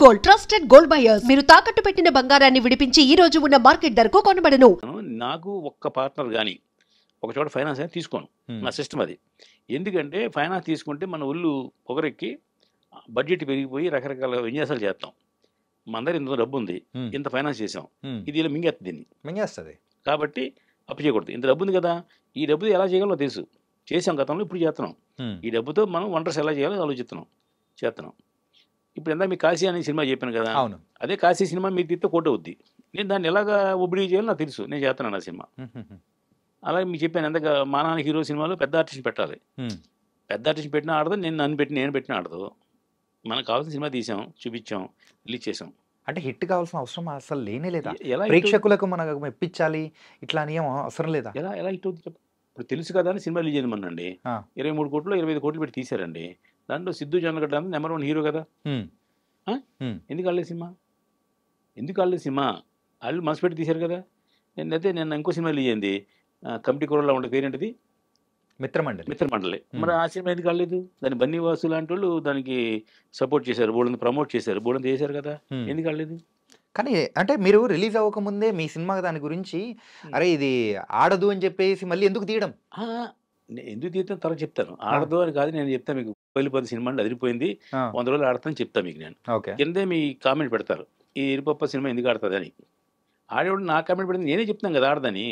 Gold trusted gold buyers. మీరు తాకట్టు పెట్టిన బంగారాన్ని విడిపించి ఈ రోజు ఉన్న మార్కెట్ ధరకు కొనబడను. నాకు ఒక్క పార్ట్నర్ కానీ ఒక చోట ఫైనాన్స్ అనేది తీసుకోను. నా సిస్టమ్ అది. ఎందుకంటే ఫైనాన్స్ తీసుకుంటే మన ఒళ్ళు పొగరెక్కి బడ్జెట్ పెరిగిపోయి రకరకాల విన్యాసాలు చేస్తాం. మన దగ్గర ఇంత డబ్బు ఉంది, ఇంత ఫైనాన్స్ చేసాం, ఇది ఇలా మింగేస్తుంది, దీన్ని మింగేస్తుంది. కాబట్టి అప్పు చేయకూడదు. ఇంత డబ్బు ఉంది కదా, ఈ డబ్బుతో ఎలా చేయగలమో తెలుసు, చేసాం గతంలో, ఇప్పుడు చేస్తున్నాం. ఈ డబ్బుతో మనం వంటర్స్ ఎలా చేయాలో ఆలోచిస్తున్నాం, చేస్తున్నాం. ఇప్పుడు ఎంత మీకు కాశీ అనే సినిమా చెప్పాను కదా, అదే కాశీ సినిమా మీరు తీస్తే కోట అవుద్ది. నేను దాన్ని ఎలాగా ఒబిడి చేయాలో నాకు తెలుసు, నేను చేస్తున్నాను ఆ సినిమా. అలాగే మీకు చెప్పాను, ఎంత మా నాన్న హీరో సినిమాలో పెద్ద ఆర్టిస్ట్ పెట్టాలి, పెద్ద ఆర్టిస్ట్ పెట్టినా ఆడదు, నేను పెట్టినా ఆడదు. మనకు కావాల్సిన సినిమా తీసాం, చూపించాం, రిలీజ్ చేసాం. అంటే హిట్ కావాల్సిన అవసరం అసలు లేనే లేదా? ఎలా ప్రేక్షకులకు మనకు మెప్పించాలి ఇట్లా అని అవసరం లేదా? ఎలా హిట్ అవుతుంది చెప్పు. ఇప్పుడు తెలుసు కదా అని సినిమా రిలీజ్ అయిందనండి, 23 కోట్లు 25 కోట్లు పెట్టి తీశారండి. దాంట్లో సిద్ధు జొన్నగడ్డ నెంబర్ 1 హీరో కదా. ఎందుకు ఆడలేదు సినిమా? వాళ్ళు మనసు పెట్టి తీశారు కదా. నేను ఇంకో సినిమా రిలీజ్ అయింది, కమిటీ కూరలో ఉండే పేరేంటిది, మిత్రమండలి. మరి ఆ సినిమా ఎందుకు కాలేదు? దాని బన్నీవాసు లాంటి వాళ్ళు దానికి సపోర్ట్ చేశారు, బోర్డు ప్రమోట్ చేశారు, బోర్డు చేశారు కదా, ఎందుకు కాలేదు? కానీ అంటే మీరు రిలీజ్ అవ్వకముందే మీ సినిమా దాని గురించి అరే ఇది ఆడదు అని చెప్పేసి మళ్ళీ ఎందుకు తీయడం? ఎందుకు తీయడం తర్వాత చెప్తాను. ఆడదు అని కాదు, నేను చెప్తాను మీకు. వెళ్ళిపోతే సినిమా అంటే అదిరిపోయింది, 100 రోజులు ఆడతాను చెప్తాను మీకు. నేను కిందే మీ కామెంట్ పెడతారు, ఈ ఇరుపప్ప సినిమా ఎందుకు ఆడుతుంది అని. ఆడేవాడు నా కామెంట్ పెడితే నేనే చెప్తాను కదా ఆడదని.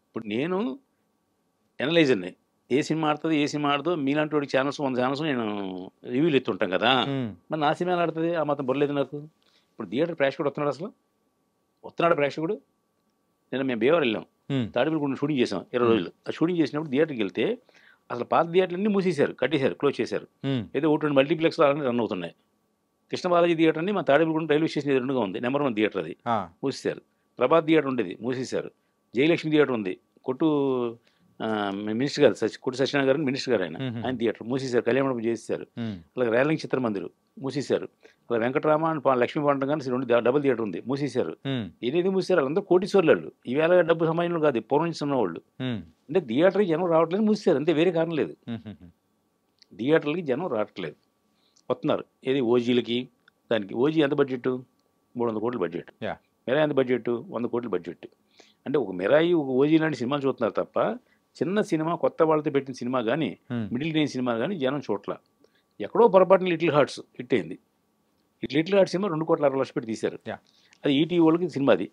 ఇప్పుడు నేను ఎనలైజర్ని, ఏ సినిమా ఆడుతుంది ఏ సినిమా ఆడదో మీలాంటి వాడికి ఛానల్స్ 100 ఛానల్స్ నేను రివ్యూలు ఎత్తుంటాం కదా. మరి నా సినిమా ఆడుతుంది, ఆ మాత్రం బొరలేదు నాకు. ఇప్పుడు థియేటర్ ప్రేక్షకుడు వస్తున్నాడు ప్రేక్షకుడు. మేము బేవర్ వెళ్ళాం, తాడిపల్లి షూటింగ్ చేసాం 20 రోజులు. ఆ షూటింగ్ చేసినప్పుడు థియేటర్కి వెళ్తే అసలు పాత థియేటర్లన్నీ మూసేశారు, కట్టేశారు, క్లోజ్ చేశారు. ఏదో 1-2 మల్టీప్లెక్స్ రన్ అవుతున్నాయి. కృష్ణ బాలాజీ థియేటర్ అని మా తాడిపల్లి రైల్వే స్టేషన్ ఎదురుగా ఉంది, నెంబర్ 1 థియేటర్, అది మూసేశారు. ప్రభాత్ థియేటర్ ఉండేది మూసేశారు. జయలక్ష్మి థియేటర్ ఉంది, కొట్టు మినిస్టర్ గారు కొట్టు సత్యనారాయణ గారు మినిస్టర్ గారు, ఆయన థియేటర్ మూసేశారు, కళ్యాణం చేసేసారు. అలాగే రేలంగి చిత్రమందిర్ మూసేశారు. అలా వెంకటరామ లక్ష్మీ పండుగ కానీ 2 డబుల్ థియేటర్ ఉంది, మూసేశారు. ఏదేది మూసేశారు. వాళ్ళందరూ కోటీశ్వర్లు, ఈవేళ డబ్బు సంపాదనలు కాదు, పూర్వం నుంచి ఉన్నవాళ్ళు. అంటే థియేటర్కి జనం రావట్లేదు, మూసేశారు, అంతే, వేరే కారణం లేదు. థియేటర్లకి జనం రావట్లేదు, వస్తున్నారు. ఏది ఓజీలకి, దానికి ఓజీ ఎంత బడ్జెట్? 300 కోట్ల బడ్జెట్. మెరాయి ఎంత బడ్జెట్? 100 కోట్ల బడ్జెట్. అంటే ఒక మెరాయి ఒక ఓజీ లాంటి సినిమాలు చూస్తున్నారు తప్ప చిన్న సినిమా కొత్త వాళ్ళతో పెట్టిన సినిమా కానీ మిడిల్ రేంజ్ సినిమా కానీ జనం చూట్ల. ఎక్కడో పొరపాటున లిటిల్ హార్ట్స్ హిట్ అయింది. లిటిల్ హార్ట్స్ సినిమా 2,60,00,000 పెట్టి తీశారు. అది ఈటీవీ వాళ్ళకి సినిమా. అది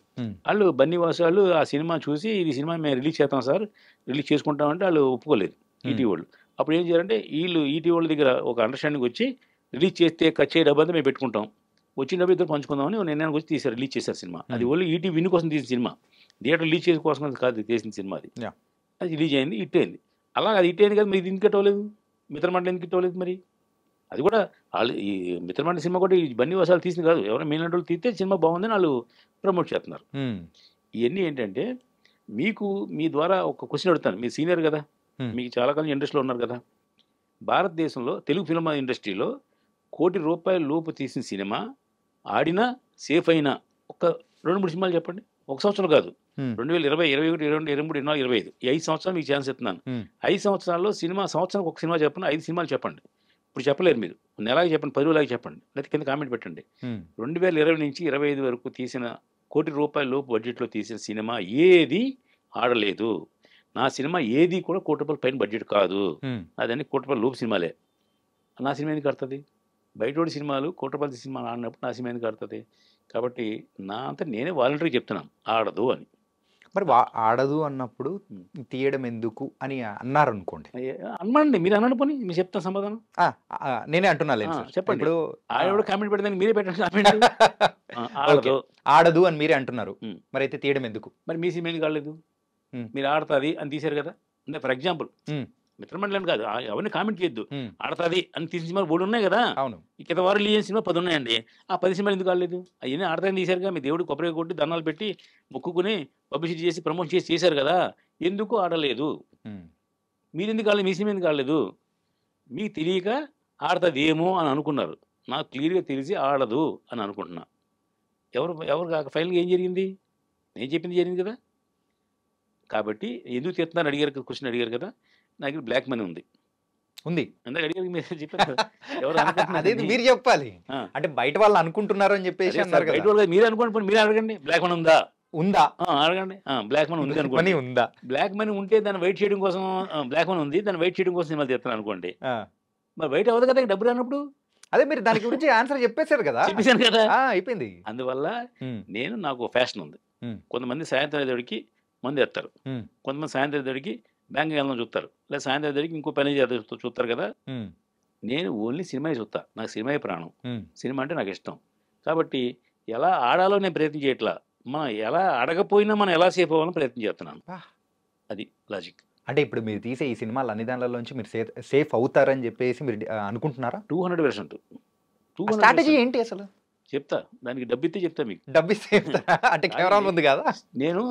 వాళ్ళు బన్నీవాసు వాళ్ళు ఆ సినిమా చూసి ఇది సినిమా మేము రిలీజ్ చేస్తాం సార్, రిలీజ్ చేసుకుంటామంటే వాళ్ళు ఒప్పుకోలేదు ఈటీవీ వాళ్ళు. అప్పుడు ఏం చేయాలంటే వీళ్ళు ఈటీవీ వాళ్ళ దగ్గర ఒక అండర్స్టాండింగ్ వచ్చి రిలీజ్ చేస్తే ఖర్చు డబ్బు అంతా మేము పెట్టుకుంటాం, వచ్చిన డబ్బు ఇద్దరు పంచుకుందామని నిర్ణయానికి వచ్చి తీశారు, రిలీజ్ చేశారు సినిమా. అది ఓన్లీ ఈటీవీ విన్ కోసం తీసిన సినిమా, థియేటర్ రిలీజ్ చేసే కోసం కాదు తీసిన సినిమా. అది రిలీజ్ అయింది, హిట్ అయింది. అలా అది హిట్ అయింది కదా, మరి ఇది ఎందుకు హిట్ అవ్వలేదు? మిత్రమండలి ఎందుకు హిట్ అవ్వలేదు? మరి అది కూడా వాళ్ళు ఈ మిత్రమండలి సినిమా కూడా ఈ బన్నీవాసాలు తీసింది కాదు, ఎవరైనా మీలాంటి వాళ్ళు తీస్తే సినిమా బాగుందని వాళ్ళు ప్రమోట్ చేస్తున్నారు. ఇవన్నీ ఏంటంటే మీకు మీ ద్వారా ఒక క్వశ్చన్ అడుగుతాను, మీరు సీనియర్ కదా, మీకు చాలా కాలం ఇండస్ట్రీలో ఉన్నారు కదా. భారతదేశంలో తెలుగు ఫిల్మ్ ఇండస్ట్రీలో ₹1,00,00,000 లోపు తీసిన సినిమా ఆడినా సేఫ్ అయినా ఒక 2-3 సినిమాలు చెప్పండి. ఒక సంవత్సరం కాదు, 2020, 21, 22, 23, 24, 25 ఈ 5 సంవత్సరాలు మీకు ఛాన్స్ ఇస్తున్నాను. 5 సంవత్సరాల్లో సంవత్సరానికి ఒక సినిమా చెప్పండి, 5 సినిమాలు చెప్పండి. ఇప్పుడు చెప్పలేరు, మీరు నెలకి చెప్పండి, 10 రోజులకి చెప్పండి, లేకపోతే కింద కామెంట్ పెట్టండి. 2020 నుంచి 25 వరకు తీసిన ₹1,00,00,000 లోపు బడ్జెట్లో తీసిన సినిమా ఏది ఆడలేదు. నా సినిమా ఏది కూడా ₹1,00,00,000 పైన బడ్జెట్ కాదు, అదన్నీ ₹1,00,00,000 లోపు సినిమాలే. నా సినిమా ఎందుకు ఆడుతుంది? బయటోడి సినిమాలు ₹1,00,00,000 సినిమాలు ఆడినప్పుడు నా సినిమా ఎందుకు ఆడుతుంది? కాబట్టి నా అంతా నేనే వాలంటరీ చెప్తున్నాను ఆడదు అని. మరి ఆడదు అన్నప్పుడు తీయడం ఎందుకు అని అన్నారు అనుకోండి, అనమండి, మీరు అన్నాను పోనీ, మీరు చెప్తాను సమాధానం. నేనే అంటున్నా, చెప్పండి. ఇప్పుడు ఆవిడ కామెంట్ పెడితే మీరే పెట్టండి కామెంట్. ఆడదు అని మీరే అంటున్నారు, మరి అయితే తీయడం ఎందుకు? మరి మీ సినిమా ఎందుకు ఆడలేదు? మీరు ఆడుతుంది అని తీశారు కదా. అంటే ఫర్ ఎగ్జాంపుల్ మిత్రమండలి కాదు, అవన్నీ కామెంట్ చేయొద్దు, ఆడుతుంది అని తీసిన సినిమాలు 3 ఉన్నాయి కదా. అవును, కింద వారు రిలీజ్ సినిమా 10 ఉన్నాయండి, ఆ 10 సినిమాలు ఎందుకు ఆడలేదు? అవన్నీ ఆడతాయని తీశారుగా, మీ దేవుడు కొబ్బరి కొట్టి దండాలు పెట్టి మొక్కుకుని పబ్లిసిటీ చేసి ప్రమోషన్ చేసి చేశారు కదా, ఎందుకు ఆడలేదు? మీరు ఎందుకు ఆడలేదు? మీ సినిమా ఎందుకు ఆడలేదు? మీకు తెలియక ఆడుతుంది ఏమో అని అనుకున్నారు, నాకు క్లియర్గా తెలిసి ఆడదు అని అనుకుంటున్నా. ఎవరు ఫైనల్గా ఏం జరిగింది? నేను చెప్పింది జరిగింది కదా. కాబట్టి ఎందుకు తీస్తున్నాను అడిగారు, క్వశ్చన్ అడిగారు కదా. నాకు బ్లాక్ మనీ ఉంది, ఉంది. ఇందాక అడిగారు మీరు చెప్పారు కదా, ఎవరు అనుకుంటున్నారు అదే అని. మీరు చెప్పాలి. ఆ, అంటే బయట వాళ్ళు అనుకుంటున్నారు అని చెప్పేసి అదే అన్నారు సార్, బయట కదా. వాళ్ళు మీరు అనుకోండి, పోనీ మీరే అడగండి, బ్లాక్ మనీ ఉందా? ఉందా? అడగండి. బ్లాక్ మనీ ఉంది మనీ అనుకోండి. ఉందా? బ్లాక్ మనీ ఉంటే దాన్ని వెయిట్ చేయడం కోసం, బ్లాక్ మనీ ఉంది దాన్ని వెయిట్ చేయడం కోసం సినిమా తీస్తాను అనుకోండి, ఆ. మరి బయట అవ్వదు కదా డబ్బులు అన్నప్పుడు. అదే మీరు దాని గురించి ఆన్సర్ చెప్పేశారు కదా. చెప్పేశాను కదా. అయిపోయింది. అందువల్ల ఉమ్, నాకు ఫ్యాషన్ ఉంది. ఉమ్, కొంతమంది సాయంత్రం అయ్యేదడికి మందు ఎత్తారు, ఉమ్, కొంతమంది సాయంత్రం అయ్యేదడికి బ్యాంక్కి వెళ్దాం చూస్తారు, లేదా సాయంత్రం అయ్యేదడికి ఇంకో పని చేద్దాం చూస్తారు కదా. ఉమ్, నేను ఓన్లీ సినిమా చూస్తా, నాకు సినిమా ప్రాణం, ఉమ్. సినిమా అంటే నాకు ఇష్టం. కాబట్టి ఎలా ఆడాలో నేను ప్రయత్నం చేయట్లా, మనం ఎలా అడగపోయినా మనం ఎలా సేఫ్ అవ్వాలని ప్రయత్నం చేస్తున్నాను. వా. అది లాజిక్. అంటే ఇప్పుడు మీరు తీసే ఈ సినిమాలు అన్ని దానిలోంచి మీరు సేఫ్ అవుతారని చెప్పేసి మీరు అనుకుంటున్నారా? 200%. స్ట్రాటజీ ఏంటి అసలు? చెప్తా, దానికి డబ్బు ఇస్తే చెప్తా మీకు. డబ్బు సేఫ్ అంటే కెమెరా ఉంది కదా. నేను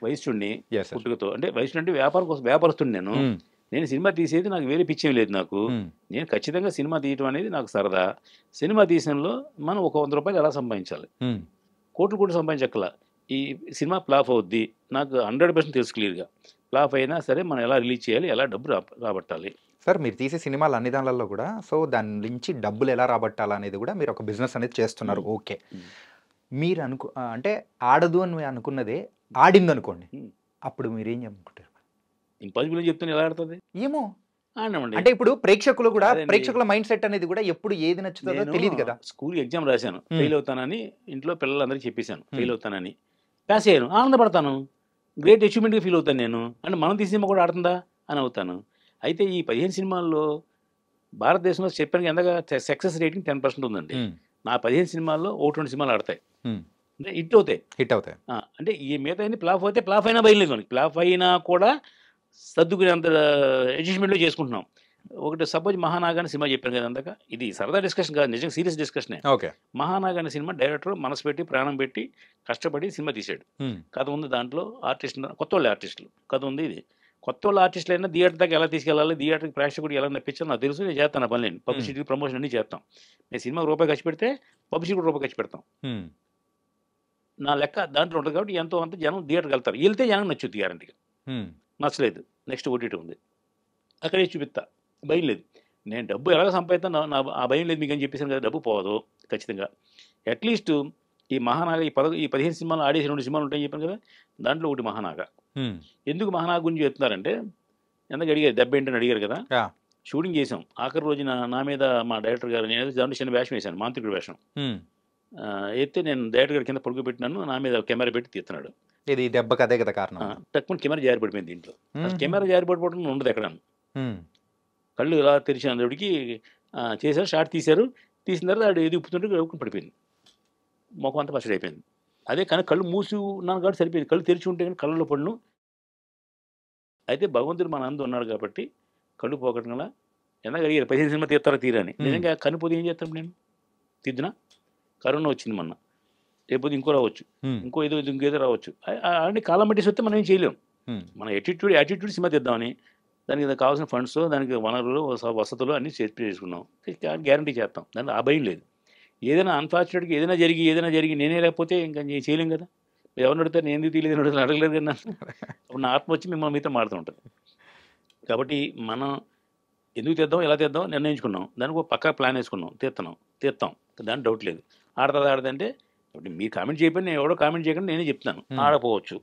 వయసుని Yes, sir. పుట్టుకతో, అంటే వయసు అంటే వ్యాపారం కోసం వ్యాపారస్తుని నేను. ఉమ్, నేను సినిమా తీసేది నాకు వేరే పిచ్చేం లేదు నాకు. ఉమ్, నేను ఖచ్చితంగా సినిమా తీయటం అనేది నాకు సరదా. సినిమా తీసడంలో మనం ఒక 100 రూపాయలు ఎలా సంపాదించాలి, ఉమ్, కోట్లు సంపాదించక్కల. ఈ సినిమా ఫ్లాప్ అవుద్ది నాకు 100% తెలుసు క్లియర్గా. ఫ్లాప్ అయినా సరే మనం ఎలా రిలీజ్ చేయాలి, ఎలా డబ్బు రాబట్టాలి. సార్ మీరు తీసే సినిమాలు అన్ని దానిలలో కూడా సో దాని నుంచి డబ్బులు ఎలా రాబట్టాలా అనేది కూడా మీరు ఒక బిజినెస్ అనేది చేస్తున్నారు. ఓకే, మీరు అంటే ఆడదు అని అనుకున్నదే ఆడింది అనుకోండి, అప్పుడు మీరు ఏం అనుకుంటారు? ఇంపాసిబుల్ అని చెప్తాను, ఎలా ఆడుతుంది ఏమో. ఆడినామండి. అంటే ఇప్పుడు ప్రేక్షకులు కూడా అదేండి. ప్రేక్షకుల మైండ్ సెట్ అనేది కూడా ఎప్పుడు ఏది నచ్చుతుందో తెలియదు కదా. స్కూల్ ఎగ్జామ్ రాశాను, ఫెయిల్ అవుతానని ఇంట్లో పిల్లలందరికీ చెప్పేశాను, ఫెయిల్ అవుతానని. పాస్ అయ్యాను, ఆనందపడతాను, గ్రేట్ అచీవ్మెంట్గా ఫీల్ అవుతాను నేను. అంటే మనం తీసిన సినిమా కూడా ఆడుతుందా అని అవుతాను. అయితే ఈ 15 సినిమాల్లో భారతదేశంలో చెప్పాను ఎంతగా సక్సెస్ రేటింగ్ 10% ఉందండి. నా 15 సినిమాల్లో 1-2 సినిమాలు ఆడతాయి, అంటే హిట్ అవుతాయి. హిట్ అవుతాయి. అంటే ఈ మిగతా ఫ్లాప్ అయితే, ఫ్లాప్ అయినా బయలులేదు మనకి, ఫ్లాప్ అయినా కూడా సర్దుకునేంత అడ్జస్ట్మెంట్లో చేసుకుంటున్నాం. ఒకటి సపోజ్ మహానాగా అనే సినిమా చెప్పాను కదా అందాక, ఇది సరదా డిస్కషన్ కాదు, నిజంగా సీరియస్ డిస్కషనే. ఓకే. మహానాగా అనే సినిమా డైరెక్టర్ మనసు పెట్టి ప్రాణం పెట్టి కష్టపడి సినిమా తీశాడు. కథ ఉంది దాంట్లో, ఆర్టిస్టులు కొత్త వాళ్ళు ఆర్టిస్టులు, కథ ఉంది. ఇది కొత్త వాళ్ళు ఆర్టిస్టులు అయినా థియేటర్ దాకా ఎలా తీసుకెళ్ళాలి, థియేటర్కి ప్రేక్షకుడు ఎలా నప్పించాలి నాకు తెలుసు, నేను చేస్తాను ఆ పనులేండి. పబ్లిసిటీ ప్రమోషన్ అన్నీ చేస్తాం. నేను సినిమాకి రూపాయి ఖర్చు పెడితే పబ్లిసిటీ రూపాయి ఖర్చు పెడతాం. నా లెక్క దాంట్లో ఉంటుంది కాబట్టి ఎంతో అంత జనం థియేటర్కి వెళ్తారు. వెళ్తే జనం నచ్చుద్ది గ్యారంటీగా. నచ్చలేదు, నెక్స్ట్ ఓటీటీ ఉంది, అక్కడే చూపిస్తా, భయం లేదు. నేను డబ్బు ఎలాగ సంపాదిస్తాను, ఆ భయం లేదు మీకు అని చెప్పేసాను కదా. డబ్బు పోదు ఖచ్చితంగా. అట్లీస్ట్ ఈ మహానాగా ఈ 15 సినిమాలు ఆడేసి 2 సినిమాలు ఉంటాయని చెప్పాను కదా, దాంట్లో ఒకటి మహానాగా. ఎందుకు మహానాగా గురించి చెప్తున్నారంటే, ఎందుకు అడిగారు, దెబ్బ ఏంటని అడిగారు కదా. షూటింగ్ చేసాం, ఆఖరి రోజున నా మీద మా డైరెక్టర్ గారు, నేను దాంట్లో చిన్న వేషం వేశాను, మాంత్రికుడు వేషం. అయితే నేను డైరెక్టర్ గారి కింద పడుకోబెట్టినాను, నా మీద కెమెరా పెట్టి తీస్తున్నాడు. ఇది దెబ్బకి అదే కదా కారణం. తక్కువ కెమెరా జారి పడిపోయింది దీంట్లో. కెమెరా జారి పడిపోవడం ఉండదు ఎక్కడ. కళ్ళు ఇలా తెరిచిన దేవుడికి చేశారు, షార్ట్ తీశారు. తీసిన తర్వాత ఆడు ఏది ఉప్పుతుంటే పడిపోయింది, మొఖం అంతా పచ్చడి అయిపోయింది. అదే కానీ కళ్ళు మూసి ఉన్నాను కాబట్టి సరిపోయింది, కళ్ళు తెరిచి ఉంటే కానీ కళ్ళలో పడును. అయితే భగవంతుడు మన అందు ఉన్నాడు కాబట్టి కళ్ళు పోగొట్టగల. ఎందుకు అడిగారు 15 సినిమా తీస్తారా తీరని. నిజంగా కనుపోతే ఏం చేస్తాం, నేను తీద్దునా. కరోనా వచ్చింది మొన్న, రేపు ఇంకో రావచ్చు, ఇంకేదో రావచ్చు. అలాంటి కాలం బట్టి వస్తే మనం ఏం చేయలేం. మన యాటిట్యూడ్ సినిమా తీద్దామని, దానికి కావాల్సిన ఫండ్స్, దానికి వనరులు, వసతులు అన్నీ చేసుకున్నాం, గ్యారంటీ చేస్తాం. దానికి ఆ భయం లేదు. ఏదైనా అన్ఫార్చునేట్గా ఏదైనా జరిగి నేనే లేకపోతే ఇంకా చేయలేం కదా. ఎవరిని అడిగితే నేను ఎందుకు తీయలేదు అడగలేదు కదా. అప్పుడు నా ఆత్మ వచ్చి మిమ్మల్ని మీతో మాడుతూ ఉంటుంది. కాబట్టి మనం ఎందుకు తీద్దాం, ఎలా తీద్దాం నిర్ణయించుకున్నాం, దానికి ఒక పక్కా ప్లాన్ వేసుకున్నాం, తీస్తాం, దాని డౌట్ లేదు. ఆడదంటే ఇప్పుడు మీరు కామెంట్ చేయకపోయినా నేను ఎవడో కామెంట్ చేయకుండా నేనే చెప్తాను, ఆడపోవచ్చు.